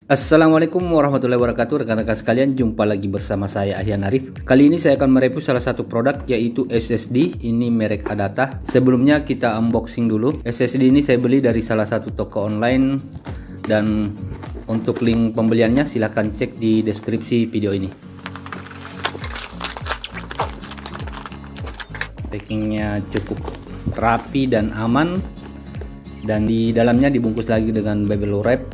Assalamualaikum warahmatullahi wabarakatuh, rekan-rekan sekalian, jumpa lagi bersama saya Ahyan Arif. Kali ini saya akan mereview salah satu produk, yaitu SSD. Ini merek Adata. Sebelumnya kita unboxing dulu. SSD ini saya beli dari salah satu toko online, dan untuk link pembeliannya silahkan cek di deskripsi video ini. Packingnya cukup rapi dan aman, dan di dalamnya dibungkus lagi dengan bubble wrap.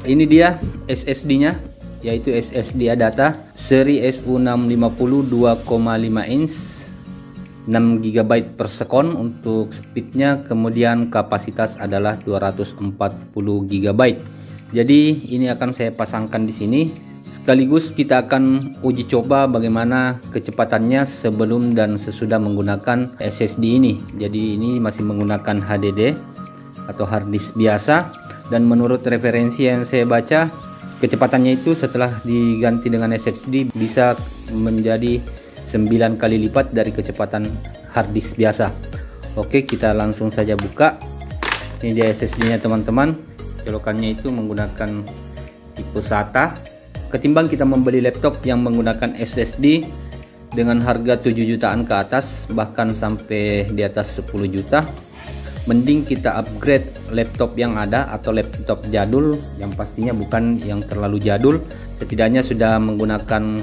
Ini dia SSD-nya, yaitu SSD Adata seri SU650 2,5 inch, 6 GB per second untuk speednya, kemudian kapasitas adalah 240 GB. Jadi ini akan saya pasangkan di sini. Sekaligus kita akan uji coba bagaimana kecepatannya sebelum dan sesudah menggunakan SSD ini. Jadi ini masih menggunakan HDD atau hard disk biasa. Dan menurut referensi yang saya baca, kecepatannya itu setelah diganti dengan SSD bisa menjadi 9 kali lipat dari kecepatan hard disk biasa. Oke, kita langsung saja buka. Ini dia SSD-nya teman-teman. Colokannya itu menggunakan tipe SATA. Ketimbang kita membeli laptop yang menggunakan SSD dengan harga 7 jutaan ke atas, bahkan sampai di atas 10 juta, mending kita upgrade laptop yang ada atau laptop jadul, yang pastinya bukan yang terlalu jadul. Setidaknya sudah menggunakan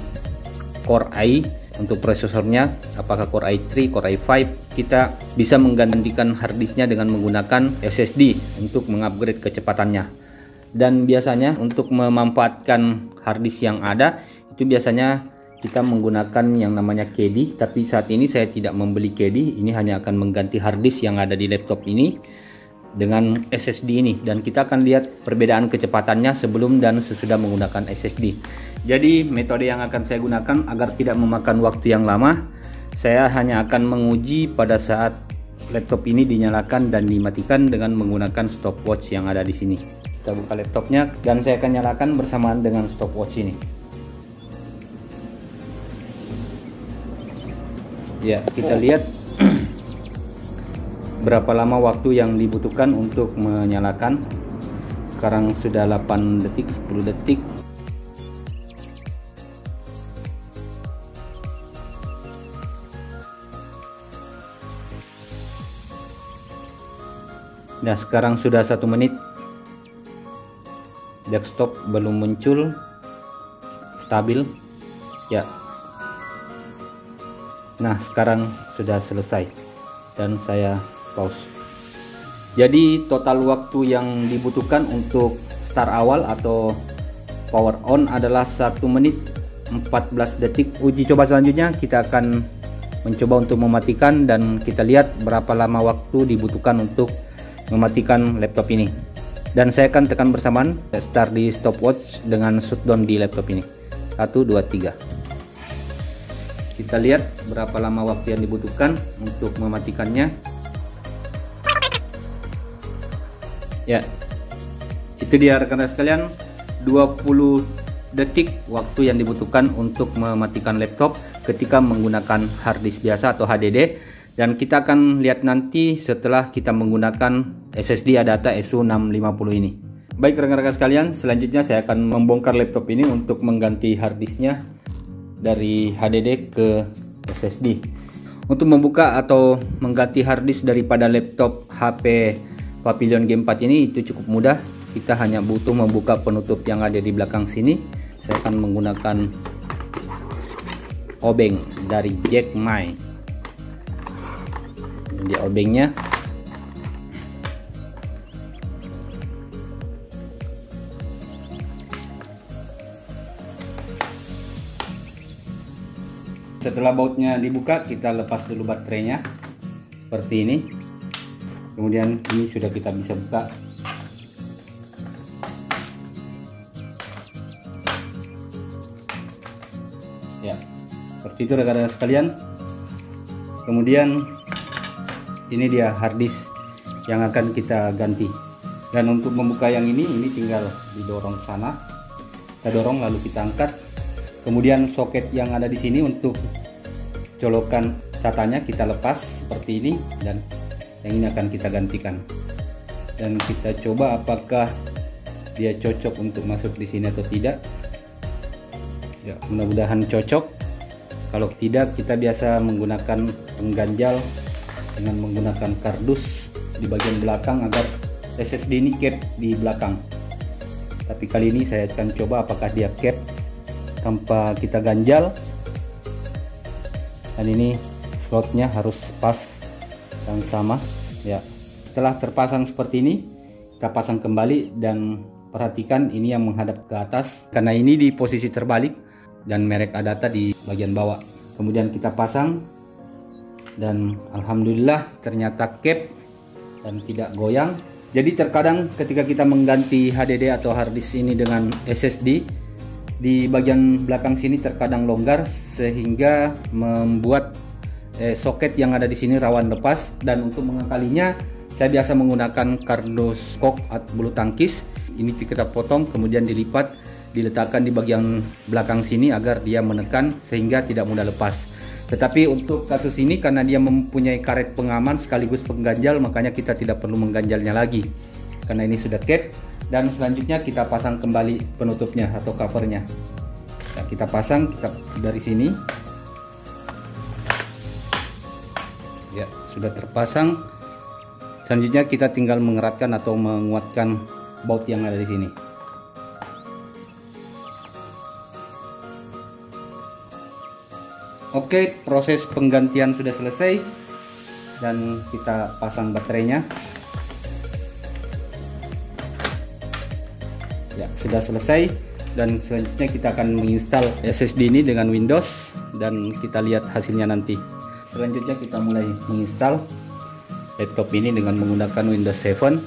Core i untuk prosesornya, apakah Core i3, Core i5. Kita bisa menggantikan harddisknya dengan menggunakan SSD untuk mengupgrade kecepatannya. Dan biasanya untuk memanfaatkan harddisk yang ada, itu biasanya kita menggunakan yang namanya KD, tapi saat ini saya tidak membeli KD. Ini hanya akan mengganti harddisk yang ada di laptop ini dengan SSD ini, dan kita akan lihat perbedaan kecepatannya sebelum dan sesudah menggunakan SSD. Jadi metode yang akan saya gunakan agar tidak memakan waktu yang lama, saya hanya akan menguji pada saat laptop ini dinyalakan dan dimatikan dengan menggunakan stopwatch yang ada di sini. Kita buka laptopnya dan saya akan nyalakan bersamaan dengan stopwatch ini. Ya, kita lihat berapa lama waktu yang dibutuhkan untuk menyalakan. Sekarang sudah 8 detik, 10 detik. Nah, sekarang sudah 1 menit. Desktop belum muncul stabil. Ya. Nah, sekarang sudah selesai dan saya pause. Jadi total waktu yang dibutuhkan untuk start awal atau power on adalah 1 menit 14 detik. Uji coba selanjutnya kita akan mencoba untuk mematikan, dan kita lihat berapa lama waktu dibutuhkan untuk mematikan laptop ini. Dan saya akan tekan bersamaan start di stopwatch dengan shutdown di laptop ini. 1, 2, 3. Kita lihat berapa lama waktu yang dibutuhkan untuk mematikannya. Ya, itu dia rekan-rekan sekalian, 20 detik waktu yang dibutuhkan untuk mematikan laptop ketika menggunakan hard disk biasa atau HDD. Dan kita akan lihat nanti setelah kita menggunakan SSD Adata SU650 ini. Baik rekan-rekan sekalian, selanjutnya saya akan membongkar laptop ini untuk mengganti hard disknya dari HDD ke SSD. Untuk membuka atau mengganti harddisk daripada laptop HP Pavilion G4 ini itu cukup mudah. Kita hanya butuh membuka penutup yang ada di belakang sini. Saya akan menggunakan obeng dari Jack My. Ini obengnya. Setelah bautnya dibuka, kita lepas dulu baterainya seperti ini. Kemudian ini sudah kita bisa buka. Ya, seperti itu rekan-rekan sekalian. Kemudian ini dia harddisk yang akan kita ganti. Dan untuk membuka yang ini tinggal didorong ke sana. Kita dorong lalu kita angkat. Kemudian soket yang ada di sini untuk colokan SATA-nya kita lepas seperti ini, dan yang ini akan kita gantikan. dan kita coba apakah dia cocok untuk masuk di sini atau tidak. Ya, mudah-mudahan cocok. Kalau tidak, kita biasa menggunakan pengganjal dengan menggunakan kardus di bagian belakang agar SSD ini cap di belakang. Tapi kali ini saya akan coba apakah dia cap tanpa kita ganjal. Dan ini slotnya harus pas dan sama. Ya, setelah terpasang seperti ini, kita pasang kembali dan perhatikan ini yang menghadap ke atas karena ini di posisi terbalik dan merek ADATA di bagian bawah. Kemudian kita pasang dan alhamdulillah ternyata cap dan tidak goyang. Jadi terkadang ketika kita mengganti HDD atau hard disk ini dengan SSD, di bagian belakang sini terkadang longgar sehingga membuat soket yang ada di sini rawan lepas. Dan untuk mengakalinya saya biasa menggunakan kardus kok atau bulu tangkis. Ini kita potong kemudian dilipat, diletakkan di bagian belakang sini agar dia menekan sehingga tidak mudah lepas. Tetapi untuk kasus ini karena dia mempunyai karet pengaman sekaligus pengganjal, makanya kita tidak perlu mengganjalnya lagi karena ini sudah cap. Dan selanjutnya kita pasang kembali penutupnya atau covernya. Nah, kita pasang dari sini. Ya, sudah terpasang. Selanjutnya kita tinggal mengeratkan atau menguatkan baut yang ada di sini. Oke, proses penggantian sudah selesai dan kita pasang baterainya. Ya, sudah selesai dan selanjutnya kita akan menginstal SSD ini dengan Windows dan kita lihat hasilnya nanti. Selanjutnya kita mulai menginstal laptop ini dengan menggunakan Windows 7.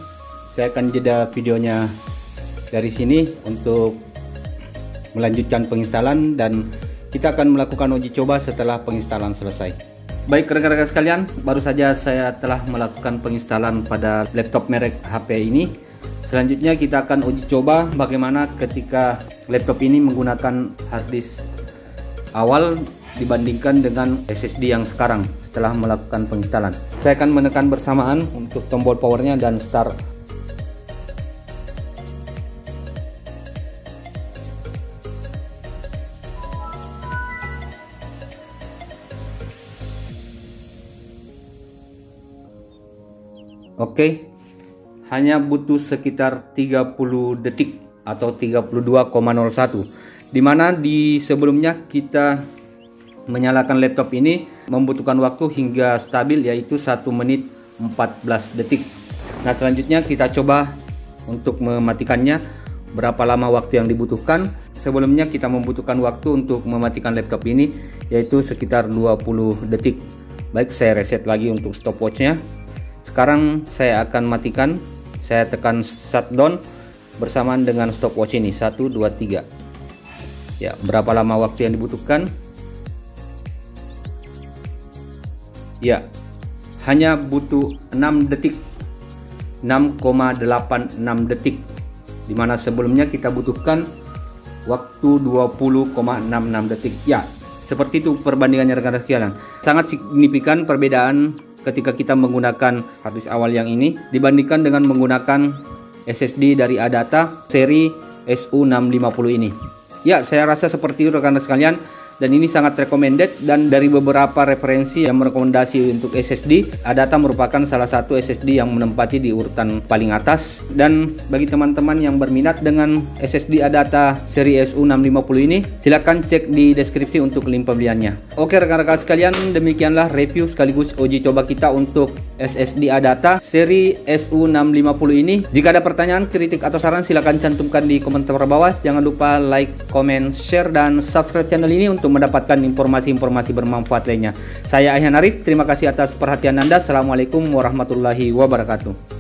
Saya akan jeda videonya dari sini untuk melanjutkan penginstalan dan kita akan melakukan uji coba setelah penginstalan selesai. Baik rekan-rekan sekalian, baru saja saya telah melakukan penginstalan pada laptop merek HP ini. Selanjutnya kita akan uji coba bagaimana ketika laptop ini menggunakan hard disk awal dibandingkan dengan SSD yang sekarang setelah melakukan penginstalan. Saya akan menekan bersamaan untuk tombol powernya dan start. Oke, hanya butuh sekitar 30 detik atau 32,01, dimana di sebelumnya kita menyalakan laptop ini membutuhkan waktu hingga stabil yaitu 1 menit 14 detik. Nah, selanjutnya kita coba untuk mematikannya berapa lama waktu yang dibutuhkan. Sebelumnya kita membutuhkan waktu untuk mematikan laptop ini yaitu sekitar 20 detik. Baik, saya reset lagi untuk stopwatchnya. Sekarang saya akan matikan. Saya tekan shutdown bersamaan dengan stopwatch ini 1, 2, 3. Ya, berapa lama waktu yang dibutuhkan? Ya, hanya butuh 6 detik, 6,86 detik, dimana sebelumnya kita butuhkan waktu 20,66 detik. Ya, seperti itu perbandingannya rekan-rekan sekalian. Sangat signifikan perbedaan ketika kita menggunakan hard disk awal yang ini dibandingkan dengan menggunakan SSD dari ADATA seri SU650 ini. Ya, saya rasa seperti itu rekan-rekan sekalian. Dan ini sangat recommended, dan dari beberapa referensi yang merekomendasi untuk SSD, ADATA merupakan salah satu SSD yang menempati di urutan paling atas. Dan bagi teman-teman yang berminat dengan SSD ADATA seri SU650 ini, silahkan cek di deskripsi untuk link pembeliannya. Oke rekan-rekan sekalian, demikianlah review sekaligus uji coba kita untuk SSD ADATA seri SU650 ini. Jika ada pertanyaan, kritik atau saran, silahkan cantumkan di komentar bawah. Jangan lupa like, comment, share, dan subscribe channel ini untuk mendapatkan informasi-informasi bermanfaat lainnya. Saya Ayhan Arif, terima kasih atas perhatian Anda. Assalamualaikum warahmatullahi wabarakatuh.